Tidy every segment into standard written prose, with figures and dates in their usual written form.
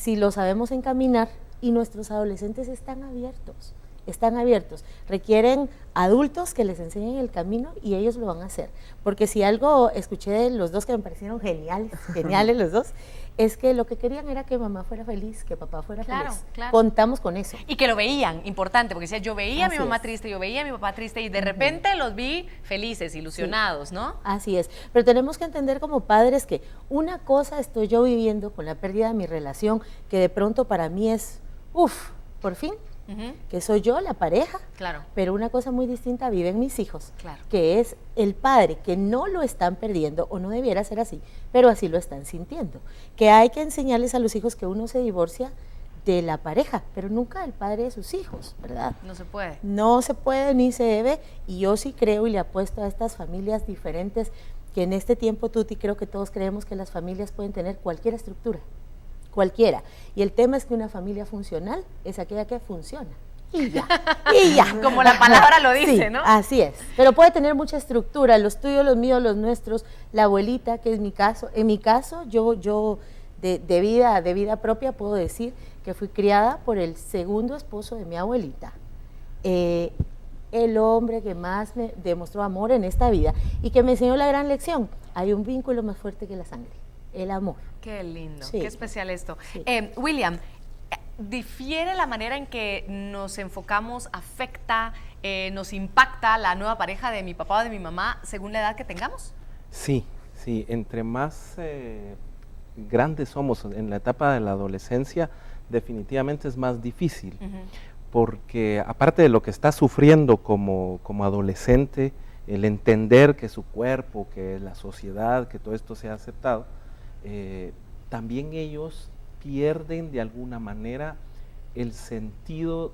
si lo sabemos encaminar, y nuestros adolescentes están abiertos, requieren adultos que les enseñen el camino y ellos lo van a hacer, porque si algo escuché de los dos que me parecieron geniales los dos, es que lo que querían era que mamá fuera feliz, que papá fuera feliz. Claro. Contamos con eso. Y que lo veían, importante, porque decía, yo veía a mi mamá triste, yo veía a mi papá triste y de repente los vi felices, ilusionados, ¿no? Así es, pero tenemos que entender como padres que una cosa estoy yo viviendo con la pérdida de mi relación, que de pronto para mí es, por fin, que soy yo, la pareja, claro. Pero una cosa muy distinta viven mis hijos, claro. Que es el padre, que no lo están perdiendo o no debiera ser así, pero así lo están sintiendo, que hay que enseñarles a los hijos que uno se divorcia de la pareja, pero nunca del padre de sus hijos, ¿verdad? No se puede. No se puede ni se debe, y yo sí creo y le apuesto a estas familias diferentes, que en este tiempo, Tuti, creo que todos creemos que las familias pueden tener cualquier estructura, cualquiera. Y el tema es que una familia funcional es aquella que funciona. Y ya. Como la palabra lo dice, sí, ¿no? Así es. Pero puede tener mucha estructura, los tuyos, los míos, los nuestros, la abuelita, que es mi caso. En mi caso, yo de vida propia puedo decir que fui criada por el segundo esposo de mi abuelita. El hombre que más me demostró amor en esta vida y que me enseñó la gran lección. Hay un vínculo más fuerte que la sangre. El amor. Qué lindo, sí. Qué especial esto. Sí. William, ¿difiere la manera en que nos enfocamos, afecta, nos impacta la nueva pareja de mi papá o de mi mamá según la edad que tengamos? Sí, entre más grandes somos en la etapa de la adolescencia, definitivamente es más difícil, porque aparte de lo que está sufriendo como adolescente, el entender que su cuerpo, que la sociedad, que todo esto sea aceptado, también ellos pierden de alguna manera el sentido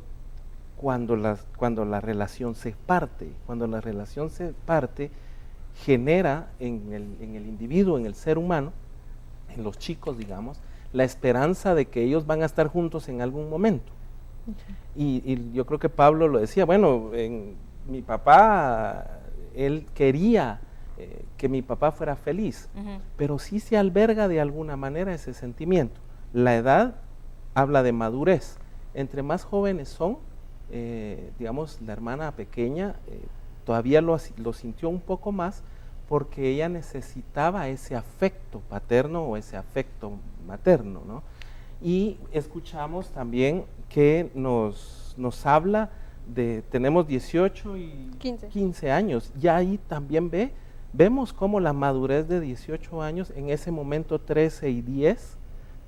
cuando la relación se parte. Cuando la relación se parte, genera en el individuo, en el ser humano, en los chicos, digamos, la esperanza de que ellos van a estar juntos en algún momento. Y yo creo que Pablo lo decía, bueno, mi papá, él quería que mi papá fuera feliz, pero sí se alberga de alguna manera ese sentimiento. La edad habla de madurez. Entre más jóvenes son, digamos, la hermana pequeña todavía lo sintió un poco más porque ella necesitaba ese afecto paterno o ese afecto materno, ¿no? Y escuchamos también que nos habla de, tenemos 18 y 15 años, y ahí también vemos cómo la madurez de 18 años, en ese momento 13 y 10,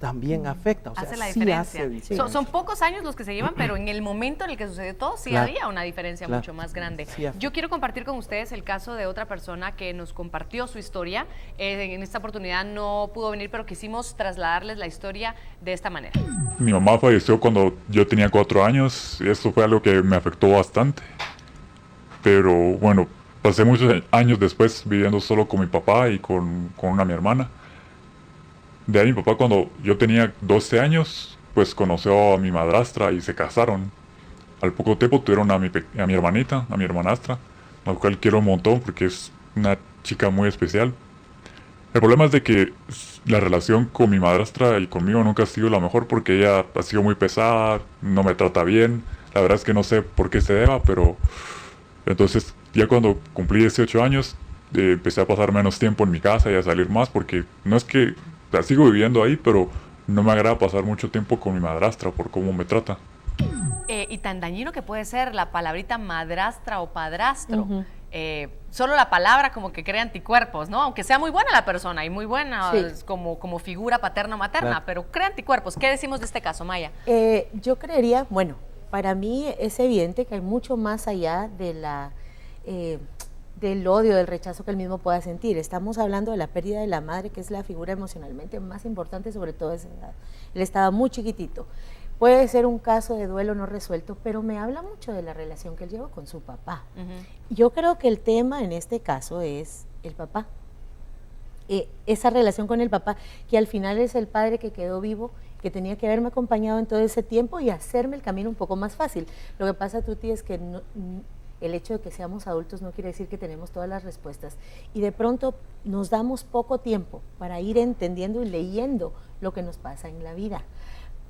también afecta, o sea, hace la sí diferencia. hace diferencia. Son pocos años los que se llevan, pero en el momento en el que sucedió todo, sí había una diferencia mucho más grande. Sí, yo quiero compartir con ustedes el caso de otra persona que nos compartió su historia. En esta oportunidad no pudo venir, pero quisimos trasladarles la historia de esta manera. Mi mamá falleció cuando yo tenía 4 años y esto fue algo que me afectó bastante. Pero bueno, pasé muchos años después viviendo solo con mi papá y con mi hermana. De ahí mi papá, cuando yo tenía 12 años, pues conoció a mi madrastra y se casaron. Al poco tiempo tuvieron a mi hermanita, a mi hermanastra, la cual quiero un montón porque es una chica muy especial. El problema es de que la relación con mi madrastra y conmigo nunca ha sido la mejor porque ella ha sido muy pesada, no me trata bien. La verdad es que no sé por qué se deba, pero entonces ya cuando cumplí 18 años empecé a pasar menos tiempo en mi casa y a salir más porque no es que sigo viviendo ahí, pero no me agrada pasar mucho tiempo con mi madrastra por cómo me trata. Y tan dañino que puede ser la palabrita madrastra o padrastro. Solo la palabra como que crea anticuerpos, ¿no? Aunque sea muy buena la persona y muy buena como figura paterna o materna, pero crea anticuerpos. ¿Qué decimos de este caso, Maya? Yo creería, bueno, para mí es evidente que hay mucho más allá de del odio, del rechazo que él mismo pueda sentir. Estamos hablando de la pérdida de la madre, que es la figura emocionalmente más importante, sobre todo a esa edad. Él estaba muy chiquitito. Puede ser un caso de duelo no resuelto, pero me habla mucho de la relación que él llevó con su papá. Yo creo que el tema en este caso es el papá. Esa relación con el papá, que al final es el padre que quedó vivo, que tenía que haberme acompañado en todo ese tiempo y hacerme el camino un poco más fácil. Lo que pasa, Tuti, es que el hecho de que seamos adultos no quiere decir que tenemos todas las respuestas. Y de pronto nos damos poco tiempo para ir entendiendo y leyendo lo que nos pasa en la vida.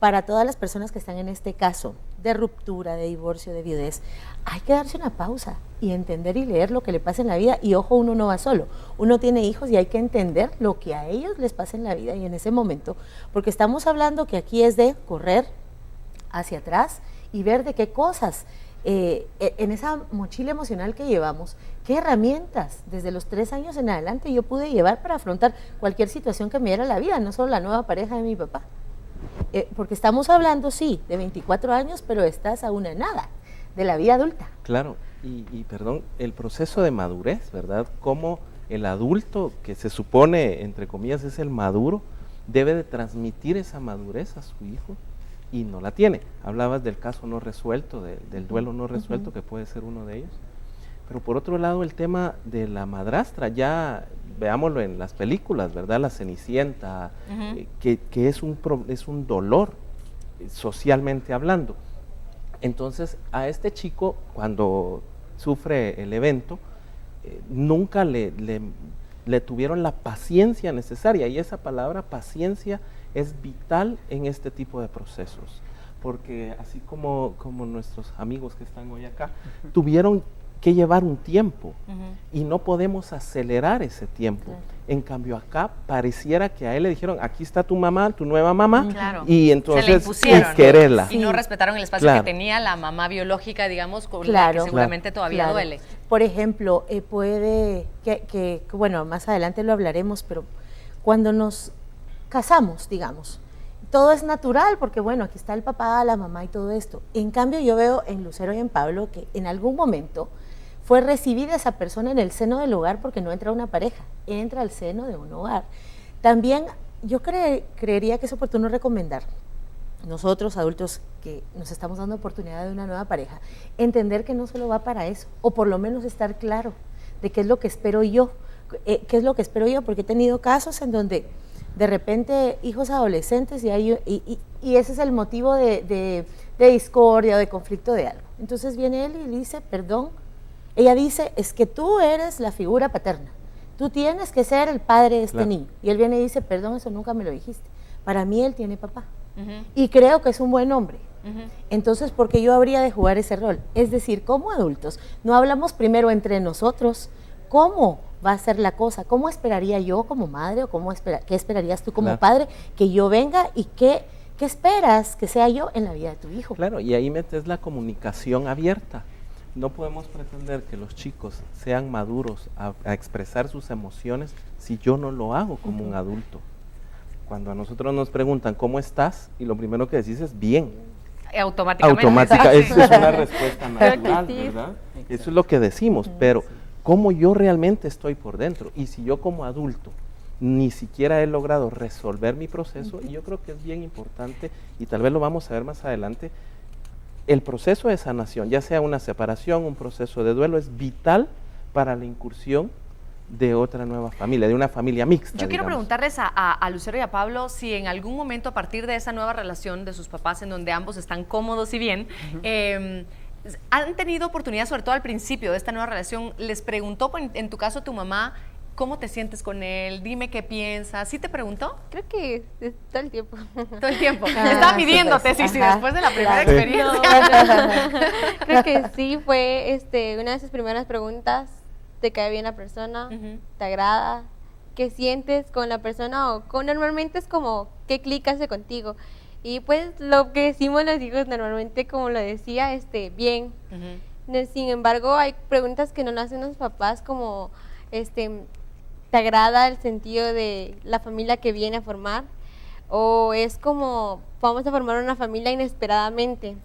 para todas las personas que están en este caso de ruptura, de divorcio, de viudez, hay que darse una pausa y entender y leer lo que le pasa en la vida. Y ojo, uno no va solo, uno tiene hijos y hay que entender lo que a ellos les pasa en la vida y en ese momento, porque estamos hablando que aquí es de correr hacia atrás y ver de qué cosas, en esa mochila emocional que llevamos, qué herramientas desde los 3 años en adelante yo pude llevar para afrontar cualquier situación que me diera la vida, no solo la nueva pareja de mi papá. Porque estamos hablando, sí, de 24 años, pero estás a una nada de la vida adulta. Claro, y perdón, el proceso de madurez, ¿verdad? Cómo el adulto, que se supone, entre comillas, es el maduro, debe de transmitir esa madurez a su hijo y no la tiene. Hablabas del caso no resuelto, del duelo no resuelto, que puede ser uno de ellos. Pero por otro lado, el tema de la madrastra, ya veámoslo en las películas, ¿verdad? La Cenicienta, que es un dolor socialmente hablando. Entonces, a este chico, cuando sufre el evento, nunca le tuvieron la paciencia necesaria, y esa palabra paciencia es vital en este tipo de procesos, porque así como nuestros amigos que están hoy acá, tuvieron que llevar un tiempo y no podemos acelerar ese tiempo. En cambio acá pareciera que a él le dijeron, aquí está tu mamá, tu nueva mamá, y entonces se le impusieron, quererla. Y no respetaron el espacio que tenía la mamá biológica, digamos, con la que seguramente todavía duele. Por ejemplo, puede que, bueno, más adelante lo hablaremos, pero cuando nos casamos, digamos, todo es natural porque, bueno, aquí está el papá, la mamá y todo esto. En cambio, yo veo en Lucero y en Pablo que en algún momento fue recibida esa persona en el seno del hogar, porque no entra una pareja, entra al seno de un hogar. También yo creería que es oportuno recomendar, nosotros adultos que nos estamos dando oportunidad de una nueva pareja, entender que no solo va para eso, o por lo menos estar claro de qué es lo que espero yo, porque he tenido casos en donde de repente hijos adolescentes y ese es el motivo de discordia o de conflicto de algo. Entonces viene él y dice, perdón, ella dice, es que tú eres la figura paterna, tú tienes que ser el padre de este niño. Y él viene y dice, perdón, eso nunca me lo dijiste. Para mí él tiene papá. Y creo que es un buen hombre. Entonces, ¿por qué yo habría de jugar ese rol? Es decir, como adultos, no hablamos primero entre nosotros, ¿cómo va a ser la cosa? ¿Cómo esperaría yo como madre o qué esperarías tú como padre que yo venga y qué esperas que sea yo en la vida de tu hijo? Claro, y ahí metes la comunicación abierta. No podemos pretender que los chicos sean maduros a expresar sus emociones si yo no lo hago como un adulto. Cuando a nosotros nos preguntan ¿cómo estás? Y lo primero que decís es bien. Automática. Eso es una respuesta natural, ¿verdad? Eso es lo que decimos, pero ¿cómo yo realmente estoy por dentro? Y si yo como adulto ni siquiera he logrado resolver mi proceso, y yo creo que es bien importante, y tal vez lo vamos a ver más adelante, el proceso de sanación, ya sea una separación, un proceso de duelo, es vital para la incursión de otra nueva familia, de una familia mixta. Yo quiero preguntarles a Lucero y a Pablo si en algún momento a partir de esa nueva relación de sus papás en donde ambos están cómodos y bien, han tenido oportunidad, sobre todo al principio de esta nueva relación, les preguntó, en tu caso tu mamá, ¿cómo te sientes con él? Dime qué piensas. ¿Sí te preguntó? Creo que todo el tiempo. Todo el tiempo. Estaba midiéndote, sí, después de la primera experiencia. No, creo que sí, fue una de sus primeras preguntas. ¿Te cae bien la persona? ¿Te agrada? ¿Qué sientes con la persona? Normalmente es como, ¿qué clic hace contigo? Y pues lo que decimos los hijos normalmente, como lo decía, bien. Sin embargo, hay preguntas que no hacen los papás como, ¿te agrada el sentido de la familia que viene a formar? O es como, vamos a formar una familia inesperadamente.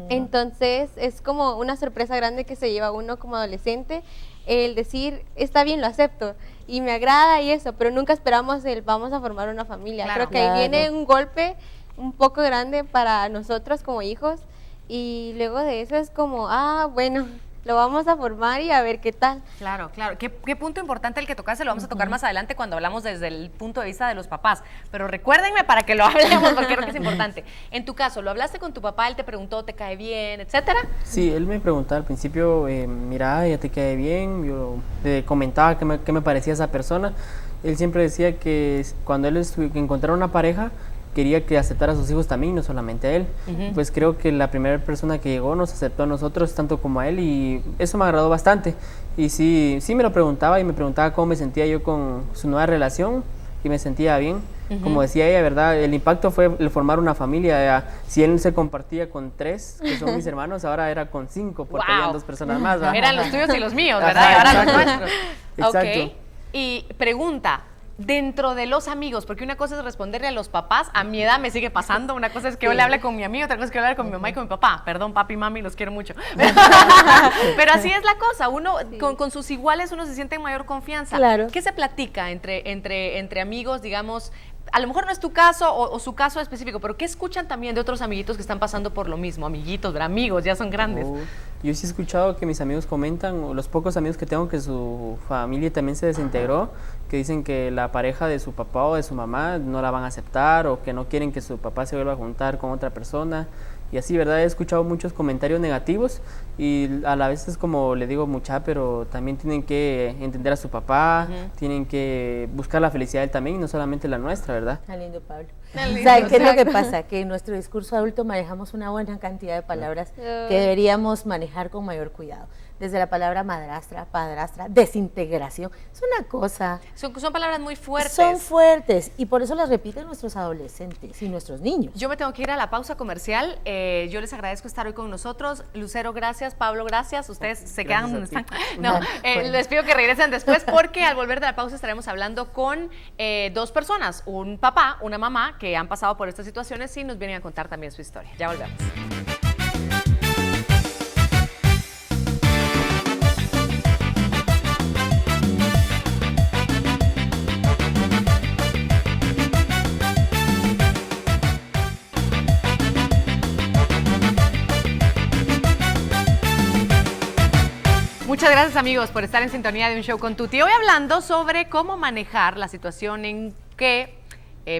Entonces, es como una sorpresa grande que se lleva uno como adolescente, el decir, está bien, lo acepto, y me agrada y eso, pero nunca esperamos el vamos a formar una familia. Creo que ahí viene un golpe un poco grande para nosotros como hijos, y luego de eso es como, bueno, lo vamos a formar y a ver qué tal. Claro. ¿Qué punto importante el que tocaste? Lo vamos a tocar más adelante cuando hablamos desde el punto de vista de los papás. Pero recuérdenme para que lo hablemos, porque creo que es importante. En tu caso, ¿lo hablaste con tu papá? Él te preguntó, ¿te cae bien, etcétera? Sí, él me preguntaba al principio, mira, ya te cae bien. Yo le comentaba qué me parecía esa persona. Él siempre decía que cuando él encontrara una pareja, quería que aceptara a sus hijos también, no solamente a él. Pues creo que la primera persona que llegó nos aceptó a nosotros tanto como a él y eso me agradó bastante. Y sí me lo preguntaba y me preguntaba cómo me sentía yo con su nueva relación y me sentía bien. Como decía ella, ¿verdad? El impacto fue el formar una familia. Si él se compartía con 3, que son mis hermanos, ahora era con 5, porque habían 2 personas más, ¿verdad? Eran los tuyos y los míos, ¿verdad? Y ahora los nuestros. Exacto. Ok. Y pregunta, dentro de los amigos, porque una cosa es responderle a los papás, a mi edad me sigue pasando, una cosa es que yo le hable con mi amigo, otra cosa es que yo le hable con mi mamá y con mi papá. Perdón, papi y mami, los quiero mucho. Pero así es la cosa, uno con sus iguales uno se siente en mayor confianza. Claro. ¿Qué se platica entre amigos, digamos? A lo mejor no es tu caso o su caso específico, pero ¿qué escuchan también de otros amiguitos que están pasando por lo mismo? Amiguitos, ¿verdad? Amigos, ya son grandes. Yo sí he escuchado que mis amigos comentan, o los pocos amigos que tengo, que su familia también se desintegró, que dicen que la pareja de su papá o de su mamá no la van a aceptar o que no quieren que su papá se vuelva a juntar con otra persona. Y así, ¿verdad? He escuchado muchos comentarios negativos y a la vez es como le digo, mucha, pero también tienen que entender a su papá, tienen que buscar la felicidad de él también y no solamente la nuestra, ¿verdad? Está lindo, Pablo. lindo, ¿Sabe qué es lo que exacto. pasa? Que en nuestro discurso adulto manejamos una buena cantidad de palabras que deberíamos manejar con mayor cuidado. Desde la palabra madrastra, padrastra, desintegración. Es una cosa. Son palabras muy fuertes. Son fuertes y por eso las repiten nuestros adolescentes y nuestros niños. Yo me tengo que ir a la pausa comercial. Yo les agradezco estar hoy con nosotros. Lucero, gracias. Pablo, gracias. Ustedes se quedan donde están. No, les pido que regresen después porque al volver de la pausa estaremos hablando con 2 personas, un papá, una mamá que han pasado por estas situaciones y nos vienen a contar también su historia. Ya volvemos. Muchas gracias amigos por estar en sintonía de Un Show con Tuti. Hoy hablando sobre cómo manejar la situación en que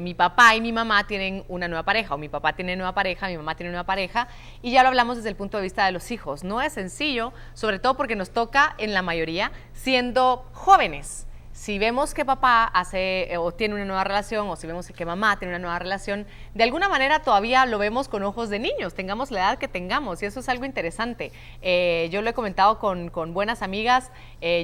mi papá y mi mamá tienen una nueva pareja, o mi papá tiene nueva pareja, mi mamá tiene nueva pareja, y ya lo hablamos desde el punto de vista de los hijos. No es sencillo, sobre todo porque nos toca en la mayoría siendo jóvenes. Si vemos que papá hace o tiene una nueva relación, o si vemos que mamá tiene una nueva relación, de alguna manera todavía lo vemos con ojos de niños, tengamos la edad que tengamos, y eso es algo interesante. Yo lo he comentado con buenas amigas,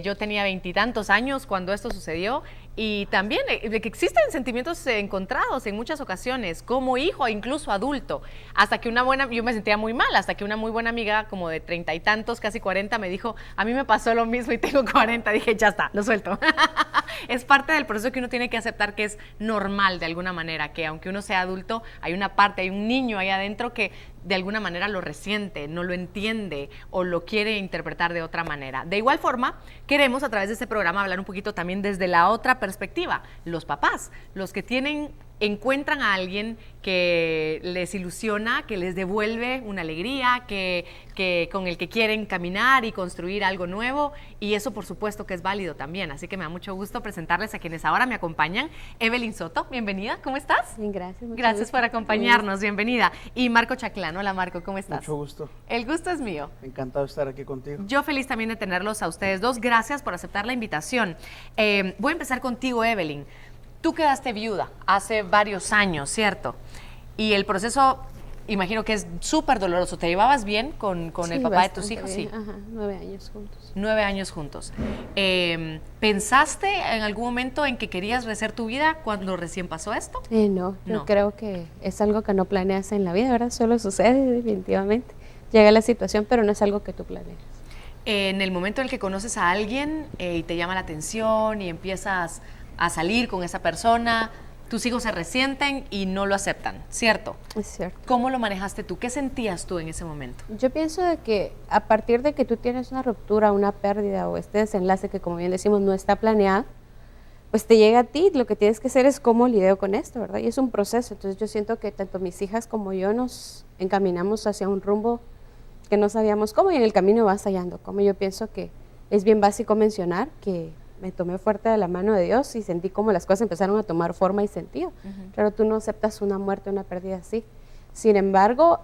yo tenía 20 y tantos años cuando esto sucedió, y también de que existen sentimientos encontrados en muchas ocasiones, como hijo, incluso adulto, hasta que yo me sentía muy mal, hasta que una muy buena amiga, como de 30 y tantos, casi 40, me dijo, a mí me pasó lo mismo y tengo 40, dije, ya está, lo suelto. Es parte del proceso que uno tiene que aceptar que es normal de alguna manera, que aunque uno sea adulto, hay una parte, hay un niño ahí adentro que de alguna manera lo resiente, no lo entiende o lo quiere interpretar de otra manera. De igual forma, queremos a través de este programa hablar un poquito también desde la otra perspectiva, los papás, los que encuentran a alguien que les ilusiona, que les devuelve una alegría, que con el que quieren caminar y construir algo nuevo, y eso por supuesto que es válido también, así que me da mucho gusto presentarles a quienes ahora me acompañan. Evelyn Soto, bienvenida, ¿cómo estás? Bien, gracias. Gracias por acompañarnos, bienvenida. Y Marco Chaclán, hola Marco, ¿cómo estás? Mucho gusto. El gusto es mío. Encantado de estar aquí contigo. Yo feliz también de tenerlos a ustedes dos, gracias por aceptar la invitación. Voy a empezar contigo, Evelyn. Tú quedaste viuda hace varios años, ¿cierto? Y el proceso, imagino que es súper doloroso. ¿Te llevabas bien con el papá de tus hijos? Bien. Sí. Ajá, 9 años juntos. 9 años juntos. ¿Pensaste en algún momento en que querías rehacer tu vida cuando recién pasó esto? No, No. yo creo que es algo que no planeas en la vida, ¿verdad? Solo sucede definitivamente. Llega la situación, pero no es algo que tú planeas. En el momento en el que conoces a alguien y te llama la atención y empiezas a salir con esa persona, tus hijos se resienten y no lo aceptan, ¿cierto? Es cierto. ¿Cómo lo manejaste tú? ¿Qué sentías tú en ese momento? Yo pienso de que a partir de que tú tienes una ruptura, una pérdida o este desenlace que, como bien decimos, no está planeado, pues te llega a ti, lo que tienes que hacer es cómo lidio con esto, ¿verdad? Y es un proceso, entonces yo siento que tanto mis hijas como yo nos encaminamos hacia un rumbo que no sabíamos cómo y en el camino vas hallando cómo. Yo pienso que es bien básico mencionar que me tomé fuerte de la mano de Dios y sentí como las cosas empezaron a tomar forma y sentido. Claro, tú no aceptas una muerte, una pérdida así. Sin embargo,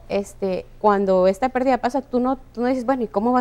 cuando esta pérdida pasa, tú no dices, bueno, ¿y cómo va